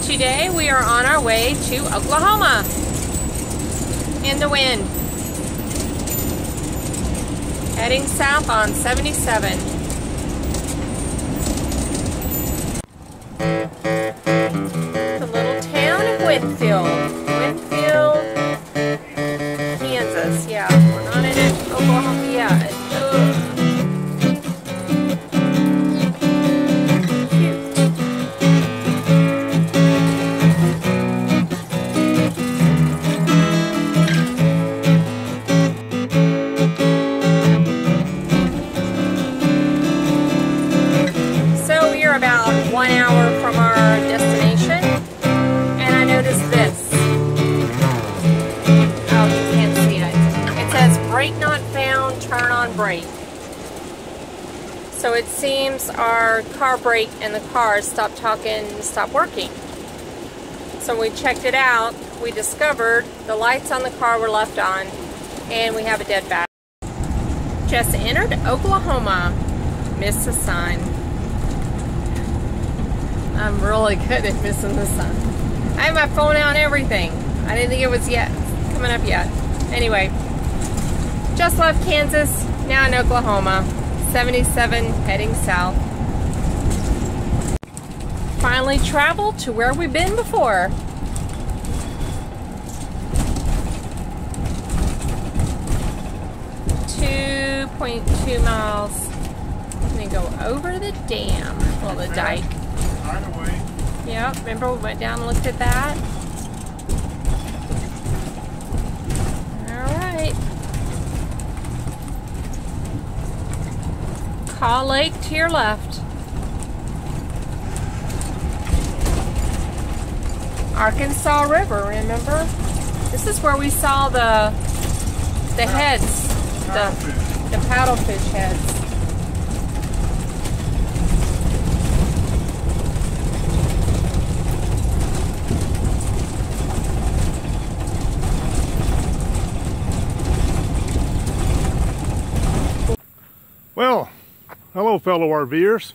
Today we are on our way to Oklahoma in the wind, heading south on 77. The little town of Whitfield, Kansas. Yeah, we're not in Oklahoma yet. About 1 hour from our destination, and I noticed this. Oh, you can't see it. It says brake not found, turn on brake. So it seems our car brake and the car stopped working. So we checked it out. We discovered the lights on the car were left on, and we have a dead battery. Just entered Oklahoma. Missed the sign. I'm really good at missing the sun. I have my phone out and everything. I didn't think it was coming up yet. Anyway, just left Kansas, now in Oklahoma. 77 heading south. Finally traveled to where we've been before. .2 miles. Let me go over the dam, well, the dike. Right away. Yeah, remember we went down and looked at that? Alright. Kaw Lake to your left. Arkansas River, remember? This is where we saw the heads, the paddlefish heads. Well, hello fellow RVers,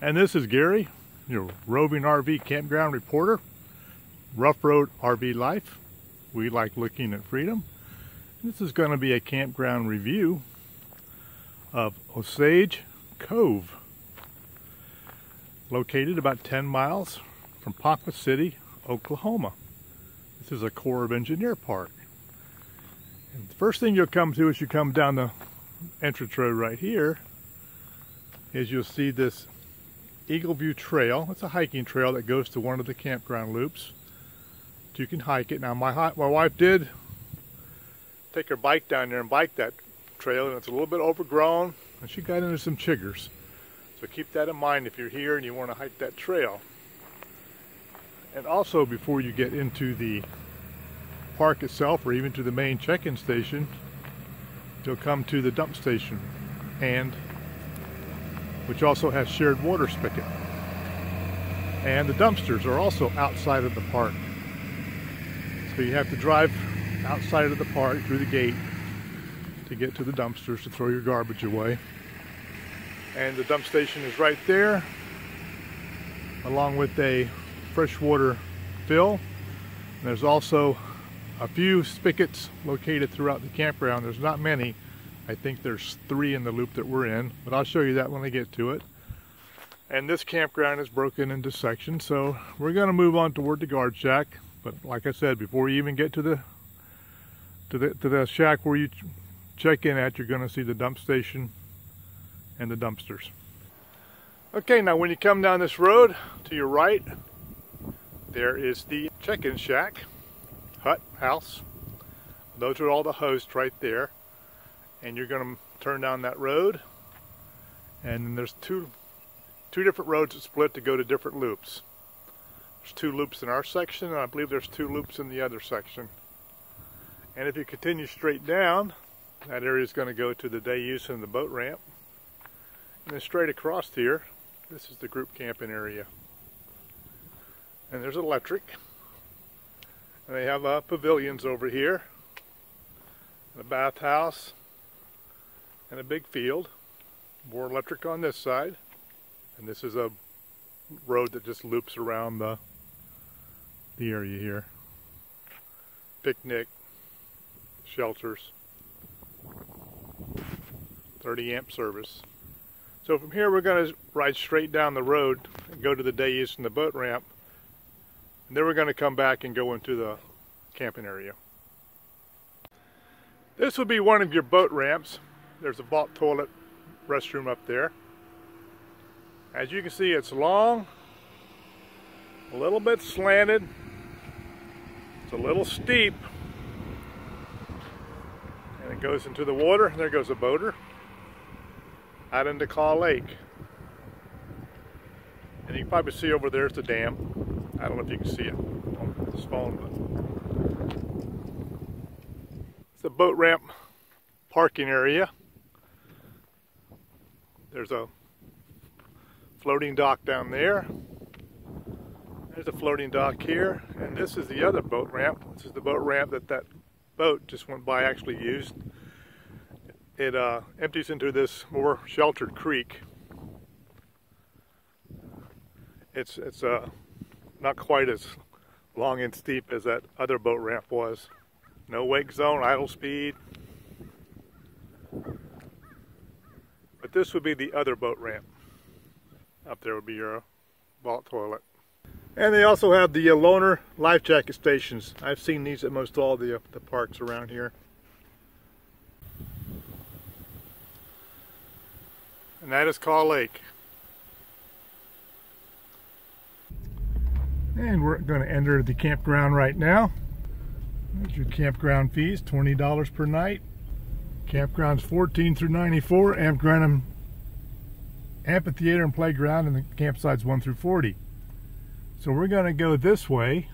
and this is Gary, your roving RV campground reporter, Rough Road RV Life. We like looking at freedom. This is going to be a campground review of Osage Cove, located about 10 miles from Ponca City, Oklahoma. This is a Corps of Engineer park. And the first thing you'll come to as you come down the entrance road right here is you'll see this Eagle View Trail. It's a hiking trail that goes to one of the campground loops. So you can hike it. Now my wife did take her bike down there and bike that trail, and it's a little bit overgrown, and she got into some chiggers. So keep that in mind if you're here and you want to hike that trail. And also, before you get into the park itself or even to the main check-in station, you'll come to the dump station, and which also has shared water spigot. And the dumpsters are also outside of the park. So you have to drive outside of the park through the gate to get to the dumpsters to throw your garbage away. And the dump station is right there, along with a freshwater fill. And there's also a few spigots located throughout the campground. There's not many. I think there's 3 in the loop that we're in, but I'll show you that when I get to it. And this campground is broken into sections, so we're going to move on toward the guard shack. But like I said, before you even get to the shack where you check in at, you're going to see the dump station and the dumpsters. Okay, now when you come down this road to your right, there is the check-in shack, hut, house. Those are all the hosts right there. And you're going to turn down that road, and then there's two different roads that split to go to different loops. There's 2 loops in our section, and I believe there's 2 loops in the other section. And if you continue straight down, that area is going to go to the day use and the boat ramp. And then straight across here, this is the group camping area. And there's electric. And they have pavilions over here, and a bathhouse, and a big field. More electric on this side. And this is a road that just loops around the the area here. Picnic, shelters, 30 amp service. So from here we're going to ride straight down the road and go to the day use in the boat ramp. And then we're going to come back and go into the camping area. This would be one of your boat ramps. There's a vault toilet restroom up there. As you can see, it's long, a little bit slanted, it's a little steep, and it goes into the water. There goes a boater out into Kaw Lake. And you can probably see over there's the dam. I don't know if you can see it on this phone, but it's a boat ramp parking area. There's a floating dock down there. There's a floating dock here, and this is the other boat ramp. This is the boat ramp that boat just went by, actually used. It empties into this more sheltered creek. It's not quite as long and steep as that other boat ramp was. No wake zone, idle speed. But this would be the other boat ramp. Up there would be your vault toilet. And they also have the loaner life jacket stations. I've seen these at most all the parks around here. And that is Kaw Lake. And we're going to enter the campground right now. There's your campground fees, $20 per night. Campgrounds 14 through 94, amphitheater and playground, and the campsites 1 through 40. So we're going to go this way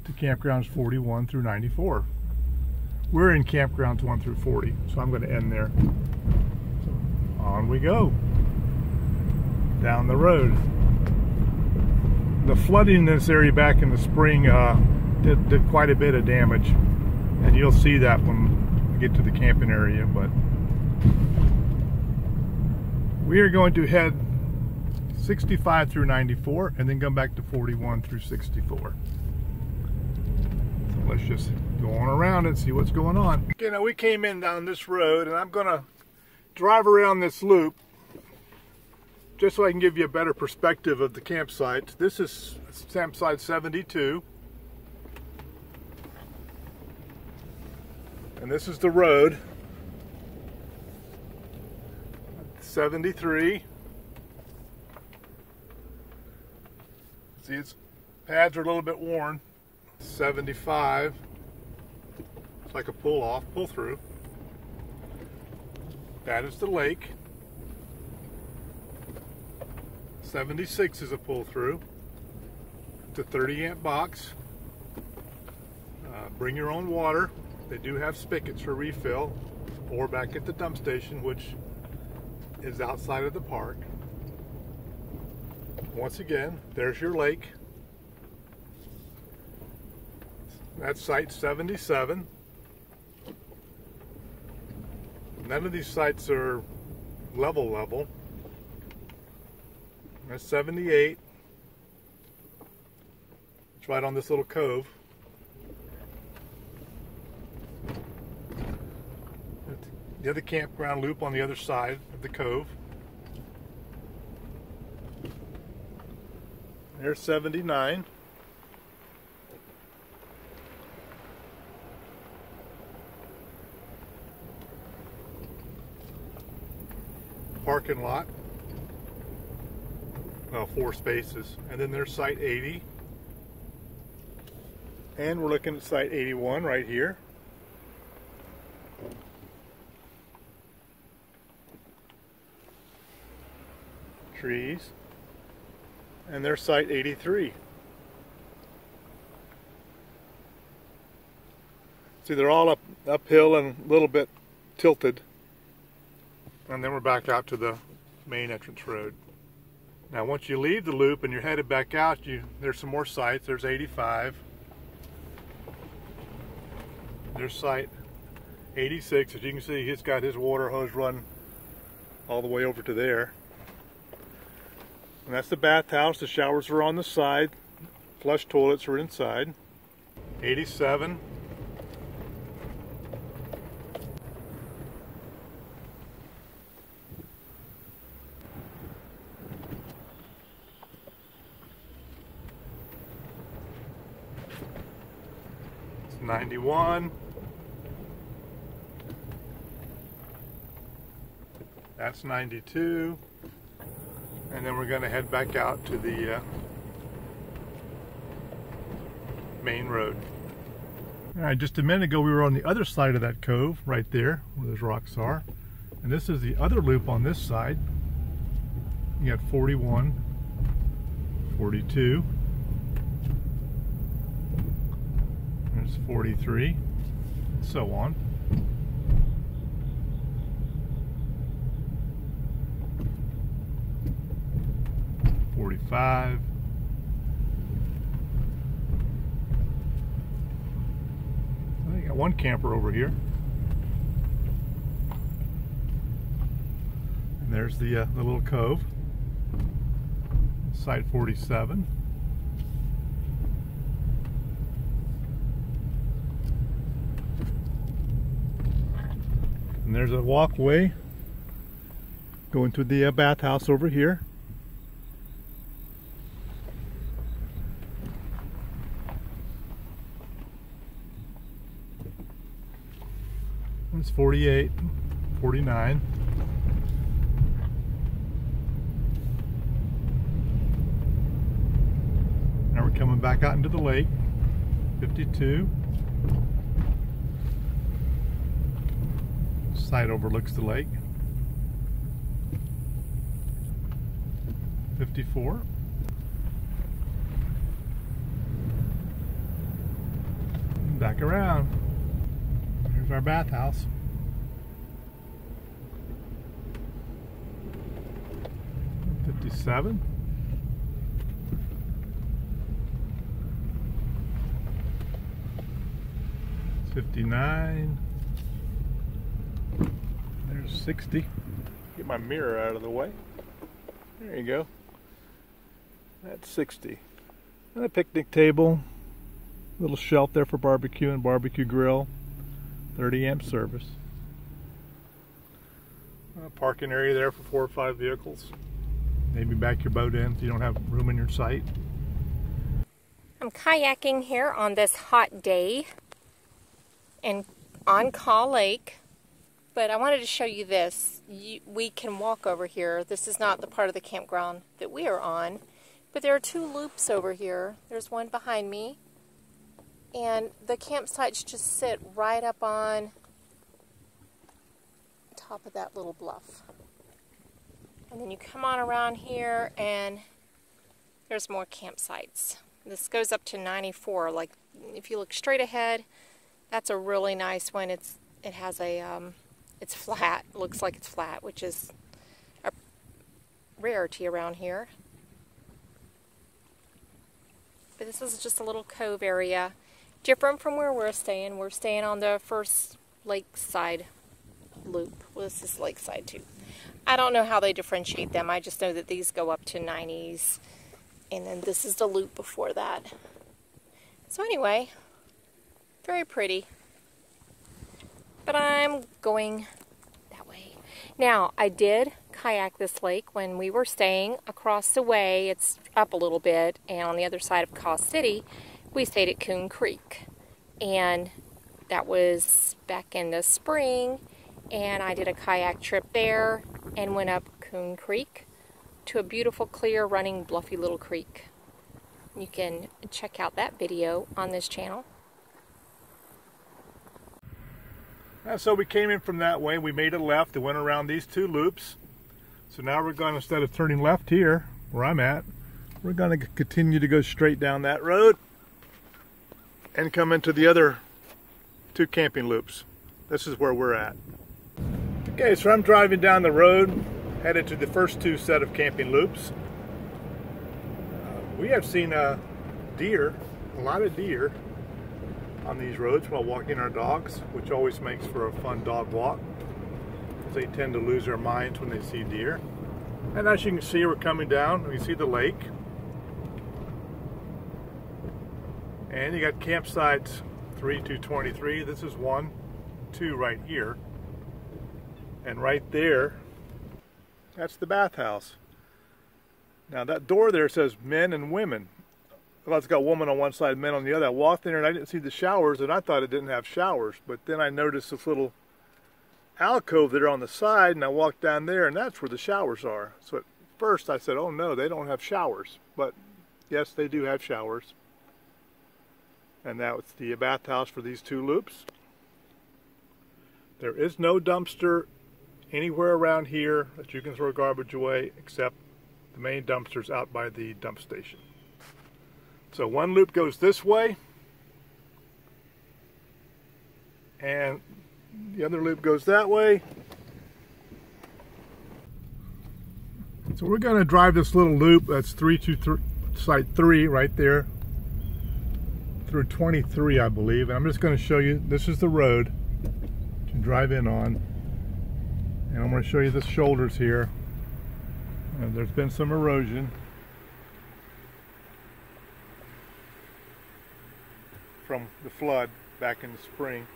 to campgrounds 41 through 94. We're in campgrounds 1 through 40, so I'm going to end there. So on we go down the road. The flooding in this area back in the spring did quite a bit of damage, and you'll see that when we get to the camping area. But we are going to head 65 through 94 and then come back to 41 through 64. So let's just go on around and see what's going on. Okay, now we came in down this road, and I'm going to drive around this loop just so I can give you a better perspective of the campsite. This is campsite 72. And this is the road. 73. See, its pads are a little bit worn. 75. It's like a pull through. That is the lake. 76 is a pull through. It's a 30 amp box. Bring your own water. They do have spigots for refill, or back at the dump station, which is outside of the park. Once again, there's your lake. That's site 77. None of these sites are level. That's 78. It's right on this little cove. The other campground loop on the other side of the cove. There's 79. Parking lot. Well, 4 spaces. And then there's site 80. And we're looking at site 81 right here. Trees. And there's site 83. See, they're all uphill and a little bit tilted. And then we're back out to the main entrance road. Now once you leave the loop and you're headed back out, there's some more sites. There's 85. There's site 86. As you can see, he's got his water hose run all the way over to there. And that's the bathhouse. The showers are on the side. flush toilets are inside. 87. It's 91. That's 92. And then we're going to head back out to the main road. Alright, just a minute ago we were on the other side of that cove, right there, where those rocks are. And this is the other loop on this side. You got 41, 42, there's 43, and so on. I got one camper over here, and there's the little cove, site 47. And there's a walkway going to the bathhouse over here. It's 48, 49. Now we're coming back out into the lake. 52. Site overlooks the lake. 54. Back around. Here's our bathhouse. 57. 59. There's 60. Get my mirror out of the way. There you go. That's 60. And a picnic table. Little shelf there for barbecue and barbecue grill. 30 amp service. A parking area there for 4 or 5 vehicles. Maybe back your boat in if you don't have room in your site. I'm kayaking here on this hot day and on Kaw Lake, but I wanted to show you this. We can walk over here. This is not the part of the campground that we are on, but there are 2 loops over here. There's one behind me, and the campsites just sit right up on top of that little bluff. And then you come on around here and there's more campsites. This goes up to 94. Like if you look straight ahead, that's a really nice one. It has a it's flat. It looks like it's flat, which is a rarity around here. But this is just a little cove area, different from where we're staying. We're staying on the first lakeside loop. Well, this is lakeside too. I don't know how they differentiate them. I just know that these go up to 90s. And then this is the loop before that. So anyway, very pretty. But I'm going that way. Now, I did kayak this lake when we were staying across the way. It's up a little bit. And on the other side of Kaw City, we stayed at Coon Creek. And that was back in the spring. And I did a kayak trip there and went up Coon Creek to a beautiful, clear, running, bluffy little creek. You can check out that video on this channel. So we came in from that way. We made a left and went around these 2 loops. So now we're going, instead of turning left here, where I'm at, we're going to continue to go straight down that road and come into the other 2 camping loops. This is where we're at. Okay, so I'm driving down the road, headed to the first 2 set of camping loops. We have seen deer, a lot of deer on these roads while walking our dogs, which always makes for a fun dog walk. They tend to lose their minds when they see deer. And as you can see, we're coming down. We see the lake. And you got campsites 3 to 23. This is 1, 2 right here. And right there, that's the bathhouse. Now that door there says men and women. Well, it's got woman on one side, men on the other. I walked in there and I didn't see the showers, and I thought it didn't have showers. But then I noticed this little alcove there on the side, and I walked down there, and that's where the showers are. So at first I said, oh no, they don't have showers. But yes, they do have showers. And that's the bathhouse for these 2 loops. There is no dumpster anywhere around here that you can throw garbage away, except the main dumpster's out by the dump station. So one loop goes this way, and the other loop goes that way. So we're going to drive this little loop that's 3 to site 3 right there through 23, I believe. And I'm just going to show you, this is the road to drive in on. And I'm going to show you the shoulders here. And there's been some erosion from the flood back in the spring.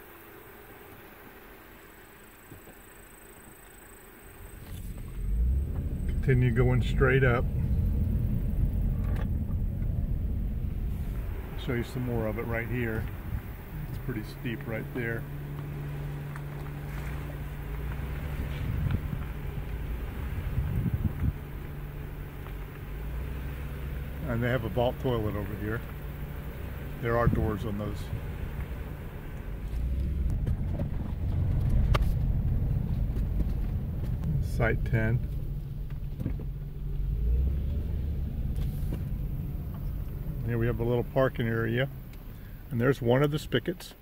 Continue going straight up. I'll show you some more of it right here. It's pretty steep right there. And they have a vault toilet over here. There are doors on those. Site 10. Here we have a little parking area. And there's one of the spigots.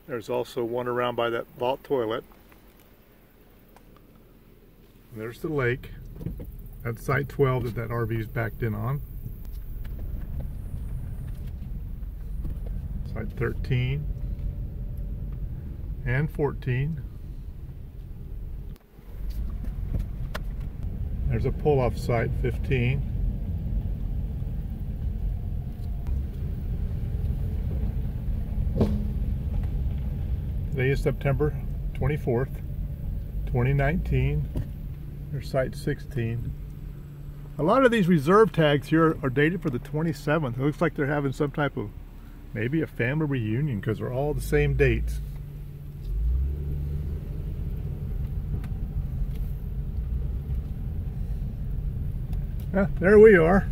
There's also one around by that vault toilet. And there's the lake. That's site 12 that RV is backed in on. Site 13 and 14. There's a pull-off site 15. Today is September 24th, 2019. There's site 16. A lot of these reserve tags here are dated for the 27th. It looks like they're having some type of, maybe a family reunion, because they're all the same dates. There we are.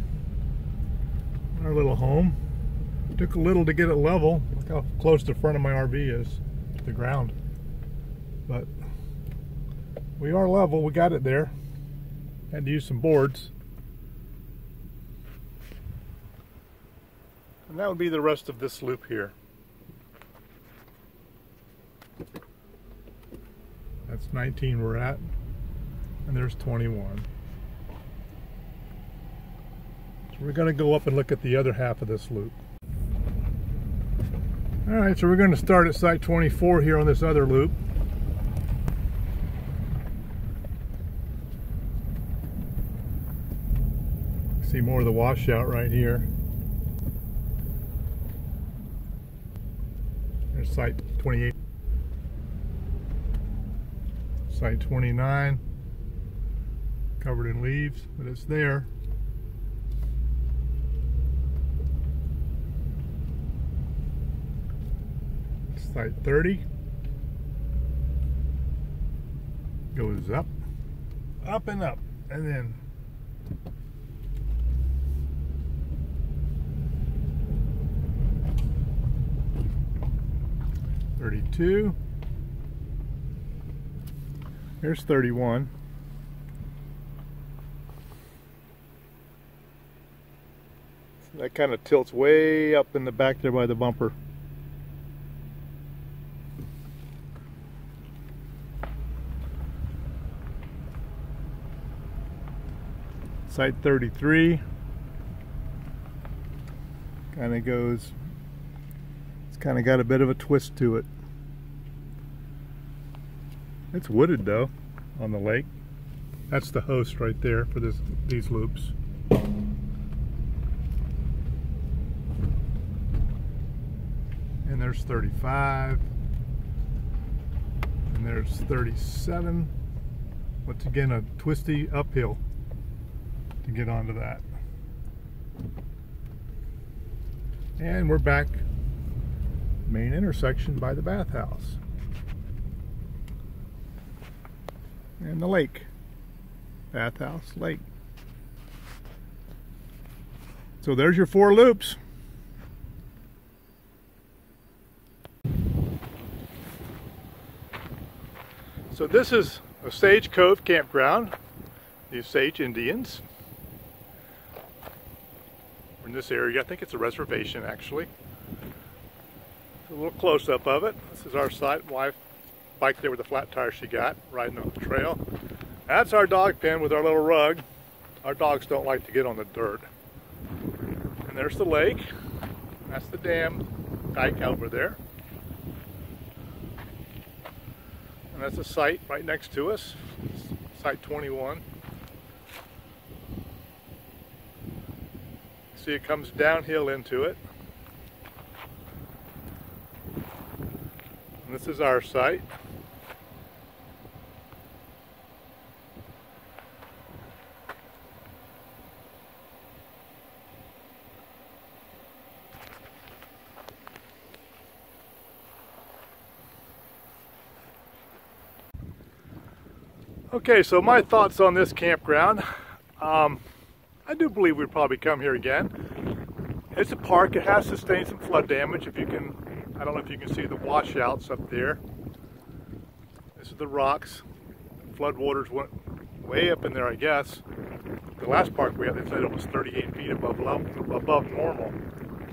Our little home. Took a little to get it level. Look how close the front of my RV is to the ground. But we are level. We got it there. Had to use some boards. And that would be the rest of this loop here. That's 19 we're at. And there's 21. So we're going to go up and look at the other half of this loop. Alright, so we're going to start at site 24 here on this other loop. See more of the washout right here. There's site 28. Site 29. Covered in leaves, but it's there. Site 30. Goes up, up and up, and then .32. Here's 31. That kind of tilts way up in the back there by the bumper. Site 33 kind of goes, it's kind of got a bit of a twist to it. It's wooded though on the lake. That's the host right there for these loops. there's 35. And there's 37. Once again, a twisty uphill to get onto that. And we're back main intersection by the bathhouse. And the lake. Bathhouse, lake. So there's your 4 loops. So this is Osage Cove Campground, the Osage Indians. We're in this area. I think it's a reservation, actually. A little close-up of it. This is our site. Wife biked there with the flat tire she got, riding on the trail. That's our dog pen with our little rug. Our dogs don't like to get on the dirt. And there's the lake. That's the dam dike over there. And that's a site right next to us, site 21. See, it comes downhill into it. And this is our site. Okay, so my thoughts on this campground. I do believe we'd probably come here again. It's a park. It has sustained some flood damage. If you can, I don't know if you can see the washouts up there. This is the rocks. Flood waters went way up in there, I guess. The last park we had, they said it was 38 feet above normal.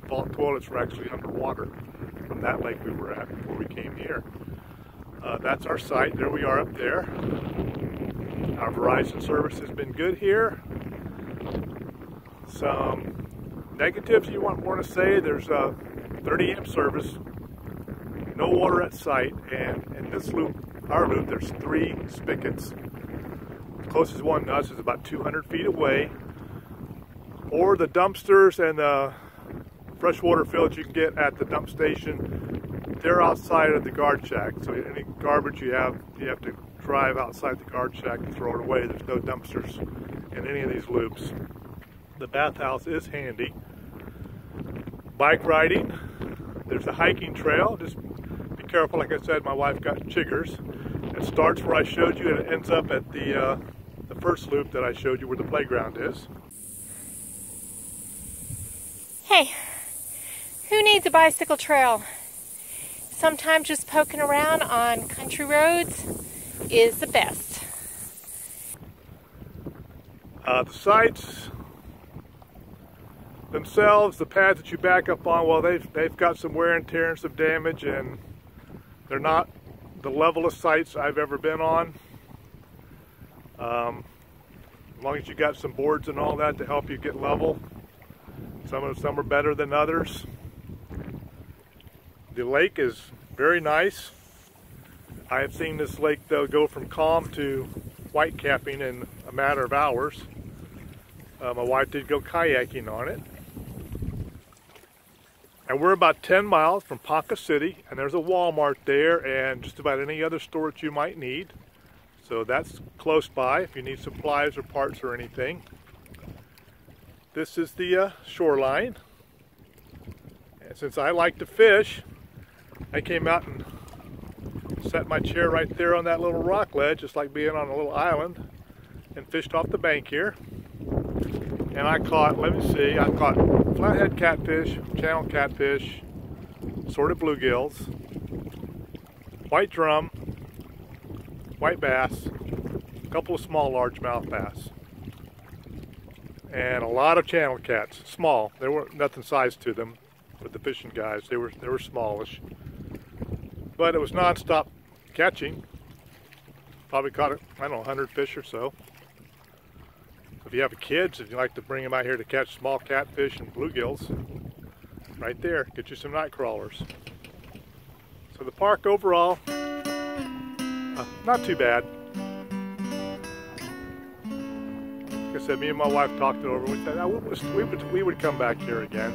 Vault toilets were actually underwater from that lake we were at before we came here. That's our site. There we are up there. Our Verizon service has been good here. Some negatives you want more to say. There's a 30 amp service, no water at site, and in this loop, our loop, there's 3 spigots. The closest one to us is about 200 feet away. Or the dumpsters and the freshwater fills you can get at the dump station, they're outside of the guard shack. So any garbage you have to drive outside the guard shack and throw it away. There's no dumpsters in any of these loops. The bathhouse is handy. Bike riding. There's a hiking trail. Just be careful. Like I said, my wife got chiggers. It starts where I showed you and it ends up at the first loop that I showed you where the playground is. Hey, who needs a bicycle trail? Sometimes just poking around on country roads is the best. The sites themselves, the pads that you back up on, well, they've got some wear and tear and some damage, and they're not the levelest sites I've ever been on. As long as you got some boards and all that to help you get level. Some are better than others. The lake is very nice. I have seen this lake though go from calm to white capping in a matter of hours. My wife did go kayaking on it. And we're about 10 miles from Ponca City, and there's a Walmart there and just about any other store that you might need. So that's close by if you need supplies or parts or anything. This is the shoreline. And since I like to fish, I came out and set my chair right there on that little rock ledge, just like being on a little island, and fished off the bank here. And I caught, let me see, I caught flathead catfish, channel catfish, assorted bluegills, white drum, white bass, a couple of small largemouth bass, and a lot of channel cats, small. There weren't nothing size to them with the fishing guys. They were smallish, but it was non-stop catching. Probably caught, I don't know, 100 fish or so. If you have kids, if you like to bring them out here to catch small catfish and bluegills, right there, get you some night crawlers. So the park overall, not too bad. Like I said, me and my wife talked it over. We said we would come back here again.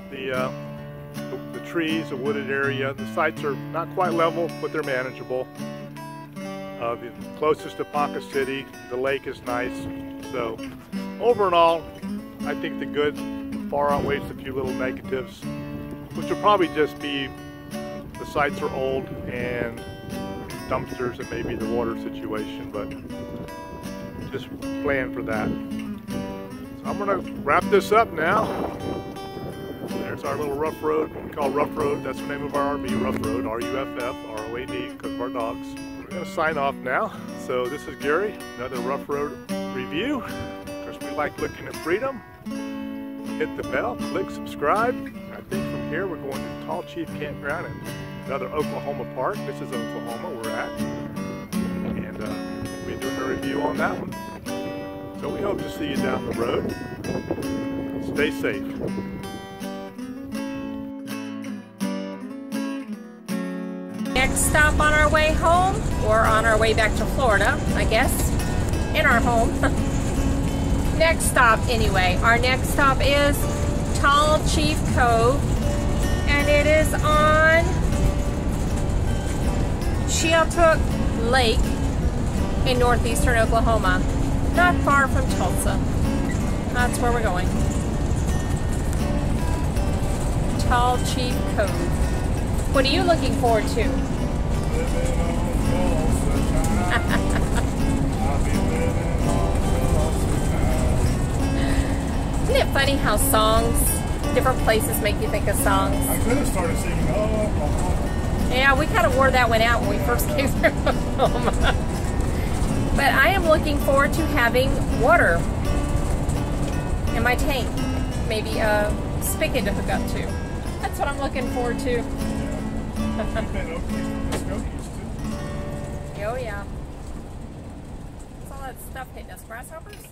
The of trees, a wooded area. The sites are not quite level, but they're manageable. The closest to Ponca City, the lake is nice. So over and all, I think the good far outweighs a few little negatives, which will probably just be the sites are old and dumpsters and maybe the water situation, but just plan for that. So I'm gonna wrap this up now. There's our little rough road, called Ruff Road. That's the name of our RV, Ruff Road, R-U-F-F, R-O-A-D, because of our dogs. We're gonna sign off now. So this is Gary, another Ruff Road review. Of course, we like looking at freedom. Hit the bell, click subscribe. I think from here we're going to Tall Chief Campground in another Oklahoma park. This is Oklahoma we're at. And we're doing a review on that one. So we hope to see you down the road. Stay safe. Next stop on our way home, or on our way back to Florida, I guess, in our home. Next stop, anyway, our next stop is Tall Chief Cove, and it is on Kaw Lake in northeastern Oklahoma, not far from Tulsa. That's where we're going. Tall Chief Cove. What are you looking forward to? Isn't it funny how songs, different places make you think of songs? I could have started singing, oh. Yeah, we kind of wore that one out when we first came through Oklahoma. But I am looking forward to having water in my tank. Maybe a spigot to hook up to. That's what I'm looking forward to. Oh yeah. What's all that stuff hitting us? Grasshoppers?